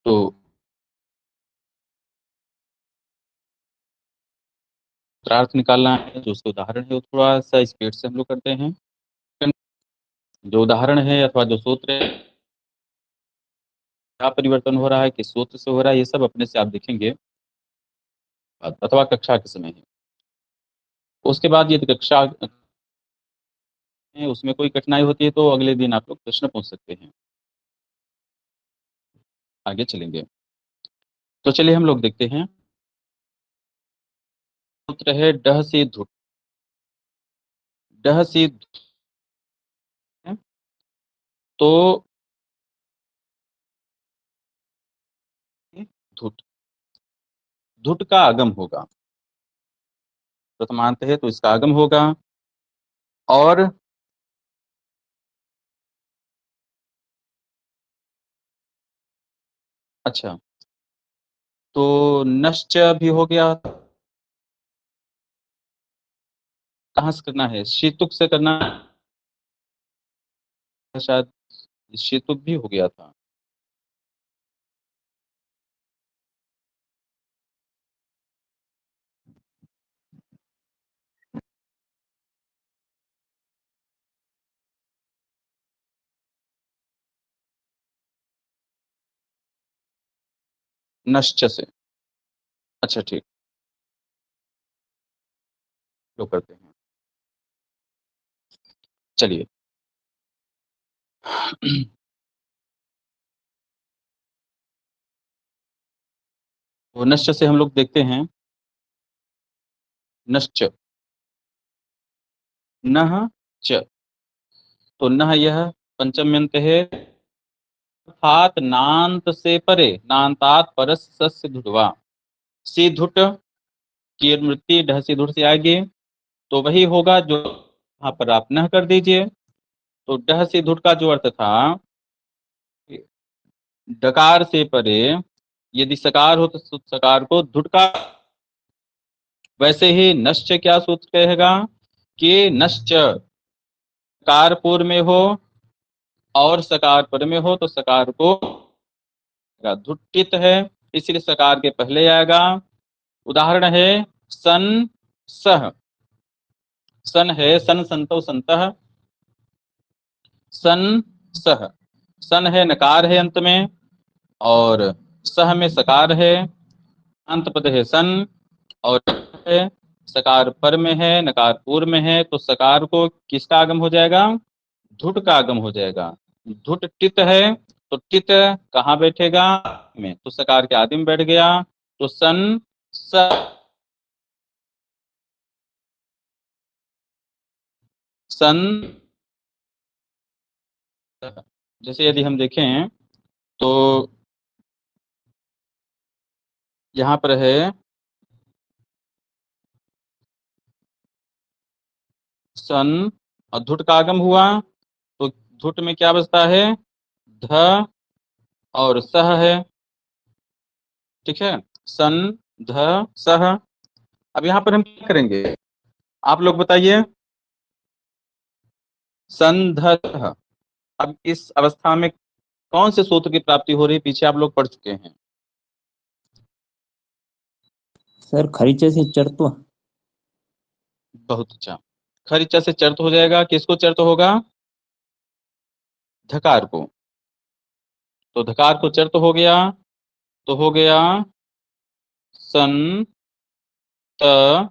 तो पदार्थ निकालना है, जो उसका उदाहरण है वो थोड़ा-सा स्पीड से हम लोग करते हैं। जो उदाहरण है अथवा जो सूत्र है, क्या परिवर्तन हो रहा है, किस सूत्र से हो रहा है, ये सब अपने से आप देखेंगे अथवा कक्षा के समय ही। उसके बाद यदि कक्षा में उसमें कोई कठिनाई होती है तो अगले दिन आप लोग प्रश्न पूछ सकते हैं। आगे चलेंगे। तो चलिए हम लोग देखते हैं। सूत्र है डह से धुट। डह से धुट है, तो धुट, धुट का आगम होगा। प्रथमांत है तो इसका आगम होगा। और अच्छा, तो नश्च भी हो गया। कहाँ से करना है? शीतुक से करना है शायद। शीतुक भी हो गया था। नश्च से। अच्छा ठीक, तो करते हैं। चलिए। तो नश्च से हम लोग देखते हैं। नश्च, नह च, तो नह यह पंचम्यंत है। अर्थात नांत से परे, नांतात परस सस्य धुडवा। सी धुट की मृत्यु ढह से धुट से आगे, तो वही होगा जो यहाँ पर आप नह कर दीजिए। तो डह से धुट का जो अर्थ था, डकार से परे यदि सकार हो तो सकार को धुट का। वैसे ही नश्च क्या सूत्र कहेगा कि नश्च कार पूर्व में हो और सकार पर में हो तो सकार को धुट्टित है, इसलिए सकार के पहले आएगा। उदाहरण है सन सह। सन है सन संतो संतः, सन सह। सन है नकार है अंत में, और सह में सकार है, अंत पद है सन, और है सकार पर में है, नकार पूर्व में है, तो सकार को किसका आगम हो जाएगा? धुट का आगम हो जाएगा। धुट टित है, तो टित कहाँ बैठेगा? में, तो सकार के आदि में बैठ गया। तो सन स, सन, जैसे यदि हम देखें तो यहाँ पर है सन, और धुट का आगम हुआ, तो धुट में क्या बचता है? ध और सह है। ठीक है, सन ध सह। अब यहाँ पर हम क्या करेंगे, आप लोग बताइए। सन ध सह। अब इस अवस्था में कौन से सूत्र की प्राप्ति हो रही है, पीछे आप लोग पढ़ चुके हैं। सर खरीचे से चरत्व। बहुत अच्छा। खरीचा से चर्त हो जाएगा, किसको चर्त होगा? धकार को। तो धकार को चर्त हो गया, तो हो गया सन त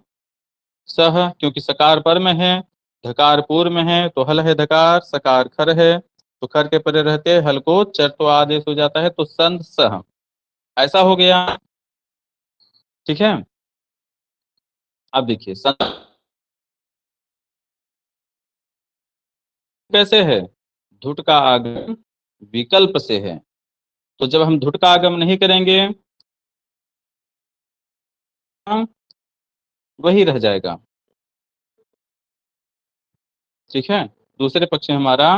सह, क्योंकि सकार पर में है, धकार पूर्व में है, तो हल है धकार, सकार खर है, तो खर के परे रहते हल को चर्तो आदेश हो जाता है, तो संत सह ऐसा हो गया। ठीक है, अब देखिए संत कैसे है? धुट का आगम विकल्प से है, तो जब हम धुट का आगम नहीं करेंगे वही रह जाएगा। ठीक है, दूसरे पक्ष में हमारा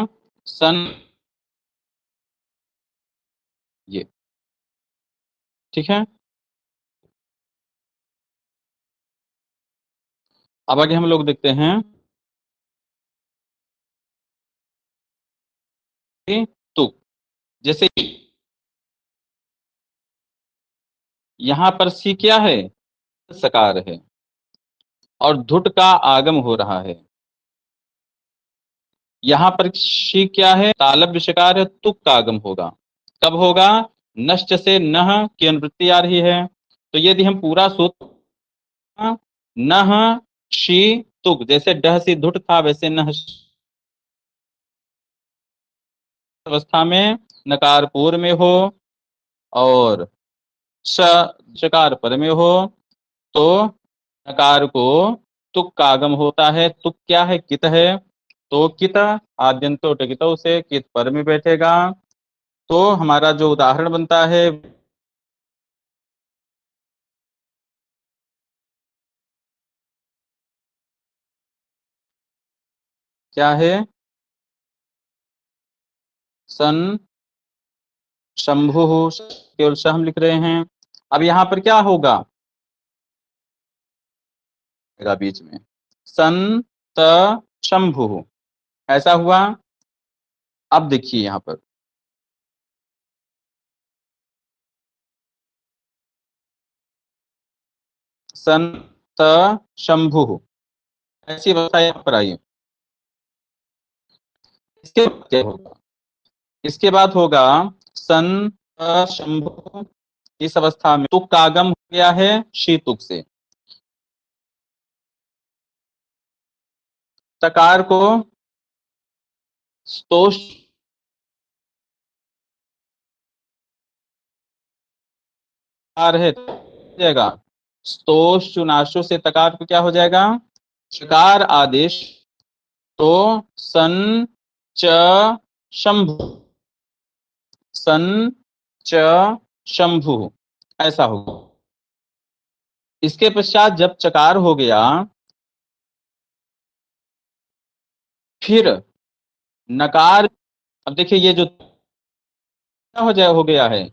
सन, ये। ठीक है, अब आगे हम लोग देखते हैं कि तुक, जैसे यहाँ पर सी क्या है, सकार है, और धुट का आगम हो रहा है। यहाँ पर शी क्या है, तालव्य शकार है, तुक का आगम होगा। कब होगा, नश्च से नह की अनुवृत्ति आ रही है। तो यदि हम पूरा सूत्र, नह शी तुक, जैसे डह से धुट था वैसे नह अवस्था में नकार पूर्व में हो और श शकार पर में हो तो नकार को तुक का आगम होता है। तुक क्या है, कित है, तो कित आद्यंतो टकितो से कित पर में बैठेगा। तो हमारा जो उदाहरण बनता है क्या है, सन शंभु, केवल श हम लिख रहे हैं। अब यहाँ पर क्या होगा, बीच में सन त शंभु, ऐसा हुआ। अब देखिए यहाँ पर सन त शंभु, ऐसी अवस्था यहाँ पर आई। इसके बाद क्या होगा, इसके बाद होगा सन त शंभु। इस अवस्था में तुक का आगम हो गया है शी तुक से। तकार को स्तोष है जाएगा, स्तोष चुनाशु से तकार को क्या हो जाएगा, चकार आदेश। तो सन च शंभु, सन च शंभु, ऐसा होगा। इसके पश्चात जब चकार हो गया, फिर नकार। अब देखिए ये जो हो गया है,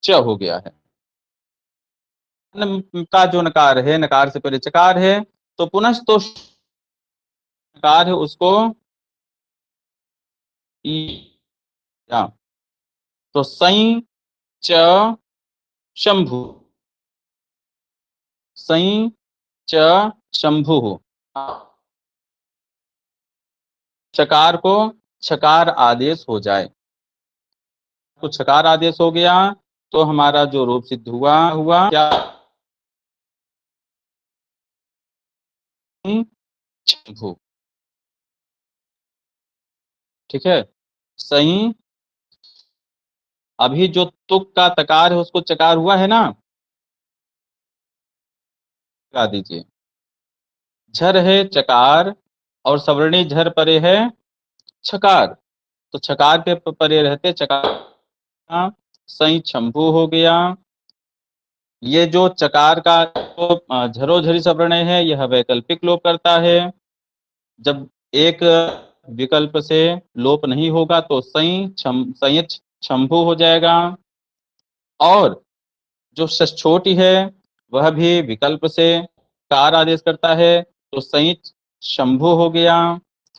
च हो गया है, का जो नकार है, नकार से पहले चकार है, तो पुनः तो नकार है उसको ई, या, तो सई च शंभु, सई च शंभु, चकार को छकार आदेश हो जाए, तो छकार आदेश हो गया तो हमारा जो रूप सिद्ध हुआ क्या, शंभु। ठीक है, सही। अभी जो तुक का तकार है उसको चकार हुआ है ना, लगा दीजिए। झर है चकार और सवर्णी झर परे है छकार, तो छकार के परे रहते चकार, सही शंभु हो गया। ये जो चकार का जो झरोझरी सवर्ण है यह वैकल्पिक लोप करता है। जब एक विकल्प से लोप नहीं होगा तो संयच शंभु हो जाएगा। और जो षष्ठोटी है वह भी विकल्प से कार आदेश करता है तो संयच शंभु हो गया।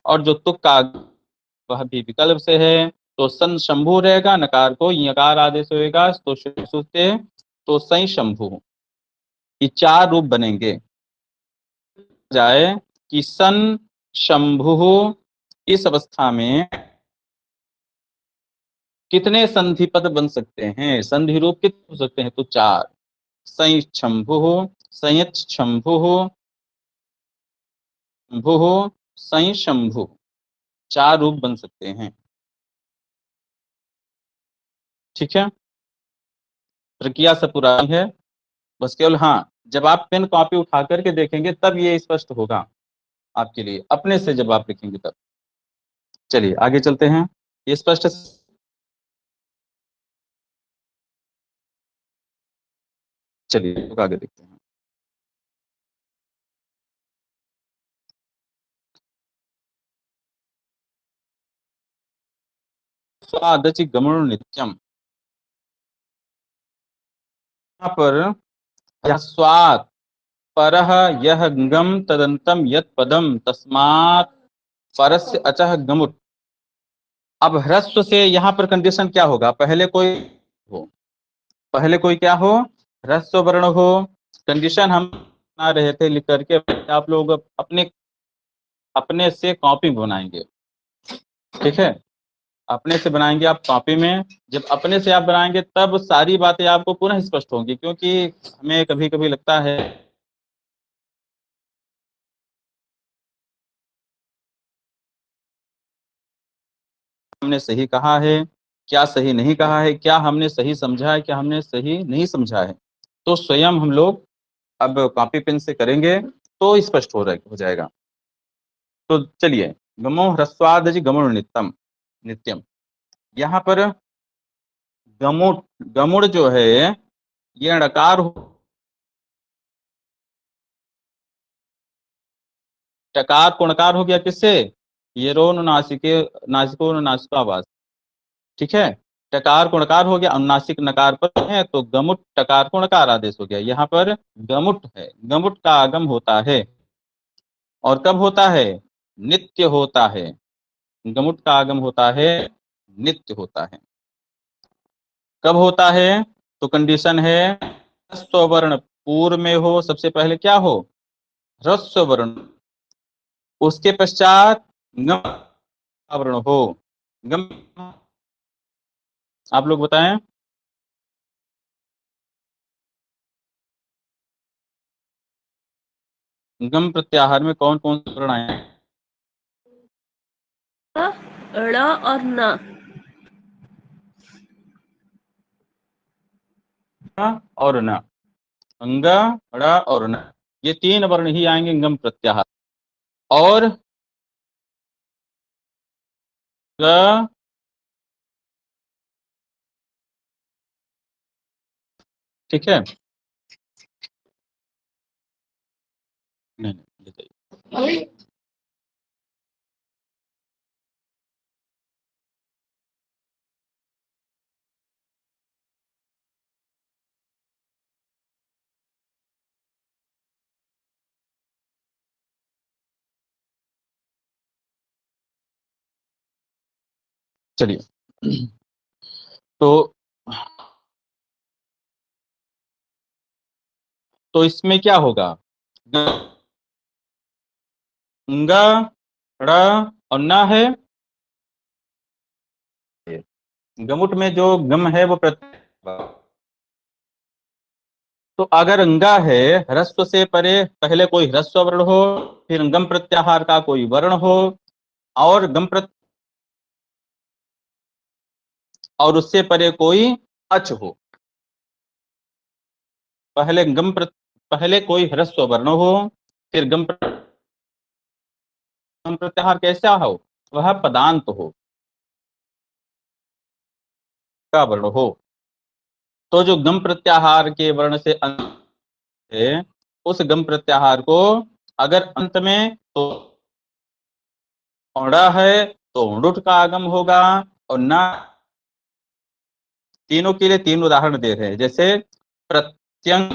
और जो तुक का वह भी विकल्प से है तो सन शंभु रहेगा, नकार को यकार आदेश होगा तो सूते तो सई शंभु। ये चार रूप बनेंगे। जाए कि सन शंभु, इस अवस्था में कितने संधि पद बन सकते हैं, संधि रूप कितने हो सकते हैं, तो चार। सई शंभु, संयत शंभु, शंभु, सई शंभु, चार रूप बन सकते हैं। ठीक है, प्रक्रिया सब पुरानी है, बस केवल हाँ जब आप पेन कॉपी उठा करके देखेंगे तब ये स्पष्ट होगा आपके लिए, अपने से जब आप लिखेंगे तब। चलिए आगे चलते हैं, ये स्पष्ट। चलिए आगे देखते हैं। स्वादचि गमन नित्यम, यहाँ पर यह स्वाद परह यह गम तदंतम यत पदम तस्मात् परस्य अचः गमुट। अब ह्रस्व से यहाँ पर कंडीशन क्या होगा, पहले कोई हो, पहले कोई क्या हो, ह्रस्व वर्ण हो। कंडीशन हम बना रहे थे लिख करके, आप लोग अपने अपने से कॉपी बनाएंगे, ठीक है, अपने से बनाएंगे आप कॉपी में। जब अपने से आप बनाएंगे तब सारी बातें आपको पुनः स्पष्ट होंगी, क्योंकि हमें कभी कभी लगता है हमने सही कहा है, क्या सही नहीं कहा है, क्या हमने सही समझा है, क्या हमने सही नहीं समझा है। तो स्वयं हम लोग अब कॉपी पेन से करेंगे तो स्पष्ट हो जाएगा। तो चलिए, गमो ह्रस्वादजि गमुड़ नित्यम नित्यम, यहाँ पर गमुड़, गमुड़ जो है ये णकार हो, टकार कोणकार हो गया किससे, ये रोन नासिके नासिको नासिकावास, ठीक है। टकार गुणकार हो गया, अनुनासिक नकार पर है तो गमुट टकार गुणकार आदेश हो गया। यहाँ पर गमुट है, गमुट का आगम होता है और कब होता है, नित्य होता है। गमुट का आगम होता है, नित्य होता है। कब होता है, तो कंडीशन है ह्रस्व वर्ण पूर्व में हो, सबसे पहले क्या हो, ह्रस्व वर्ण, उसके पश्चात गम वर्ण हो। गम, आप लोग बताएं। गम प्रत्याहार में कौन कौन से वर्ण आए हैं? ड़ और न। और न, अंग, ड़ और न, ये तीन वर्ण ही आएंगे गम प्रत्याहार। और ग, ठीक है, नहीं नहीं बताइए। चलिए, तो इसमें क्या होगा, ग, ड़ और न है। गमुट में जो गम है वो प्रत्यय, तो अगर अंगा है, ह्रस्व से परे पहले कोई ह्रस्व वर्ण हो, फिर गम प्रत्याहार का कोई वर्ण हो, और गम प्रत्य और उससे परे कोई अच हो। पहले कोई ह्रस्व वर्ण हो, फिर गम प्रत्याहार कैसा हो, वह पदांत हो, का वर्ण हो। तो जो गम प्रत्याहार के वर्ण से अंत है, उस गम प्रत्याहार को अगर अंत में तो औड़ा है तो ऊंडुट का आगम होगा, और ना, तीनों के लिए तीन उदाहरण दे रहे हैं, जैसे प्रत्यंग,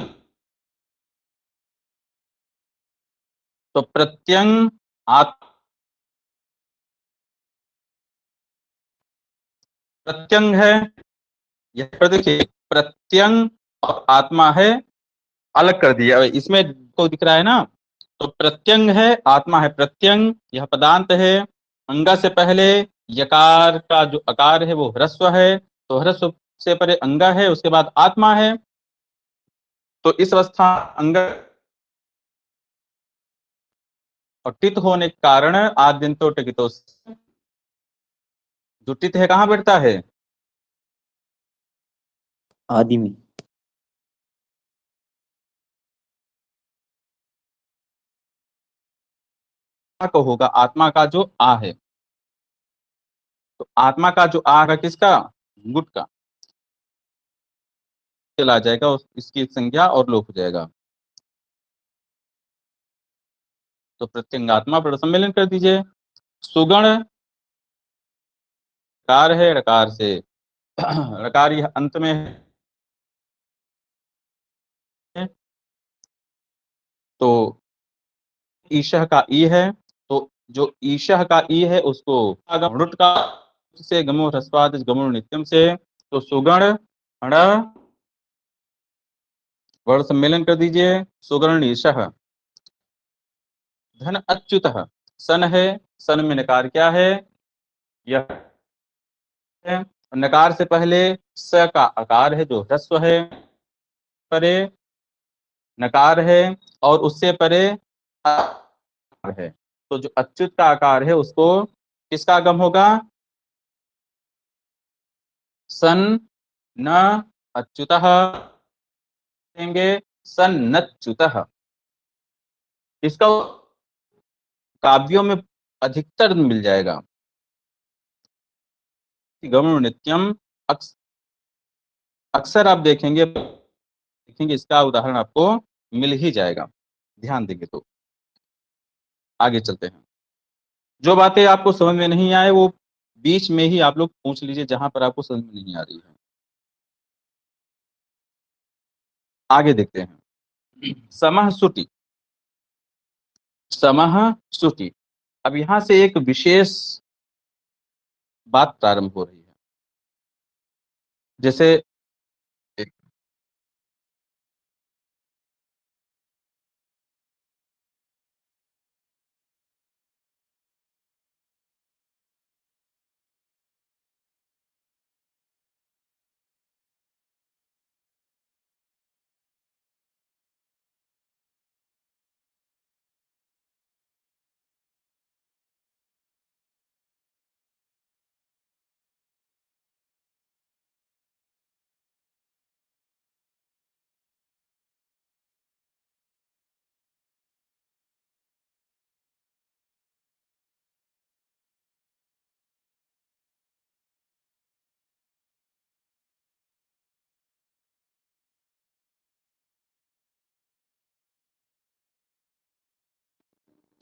तो प्रत्यंग प्रत्यंग है, यहाँ पर देखिए प्रत्यंग और आत्मा है, अलग कर दिया इसमें को दिख रहा है ना। तो प्रत्यंग है, आत्मा है प्रत्यंग, यह पदांत है। अंगा से पहले यकार का जो अकार है वो ह्रस्व है, तो ह्रस्व से पहले अंगा है, उसके बाद आत्मा है। तो इस अवस्था अंग और टित होने के कारण आद्यंतो टिकितो, जो टित है कहाँ बैठता है, आदि में। को होगा, आत्मा का जो आ है, तो आत्मा का जो आ है किसका, गुट का, चला जाएगा, इसकी संज्ञा और लोप हो जाएगा। तो प्रत्यंगात्मा पर सम्मेलन कर दीजिए। सुगण कार है, ऋकार से ऋकार यह अंत में है, तो ईशः का ई है, तो जो ईशः का ई है उसको गमुड़ का से गमो ह्रस्वाद गमुड़ नित्यम से, तो सुगण ण वर्ण सम्मेलन कर दीजिए। सुगर्णीशः, धन अच्युतः, सन है, सन में नकार क्या है, यह है। नकार से पहले स का आकार है जो ह्रस्व है, परे नकार है, और उससे परे आकार है। तो जो अच्युत का आकार है उसको किसका आगम होगा, सन न अच्युतः देंगे, सन्नच्युतः। इसका काव्यों में अधिकतर मिल जाएगा। गमन नित्यम अक्सर आप देखेंगे इसका उदाहरण आपको मिल ही जाएगा, ध्यान देंगे तो। आगे चलते हैं। जो बातें आपको समझ में नहीं आए वो बीच में ही आप लोग पूछ लीजिए, जहां पर आपको समझ में नहीं आ रही है। आगे देखते हैं। समः सुटि, समः सुटि। अब यहां से एक विशेष बात प्रारंभ हो रही है। जैसे एक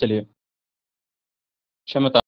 चलिए, क्षमता।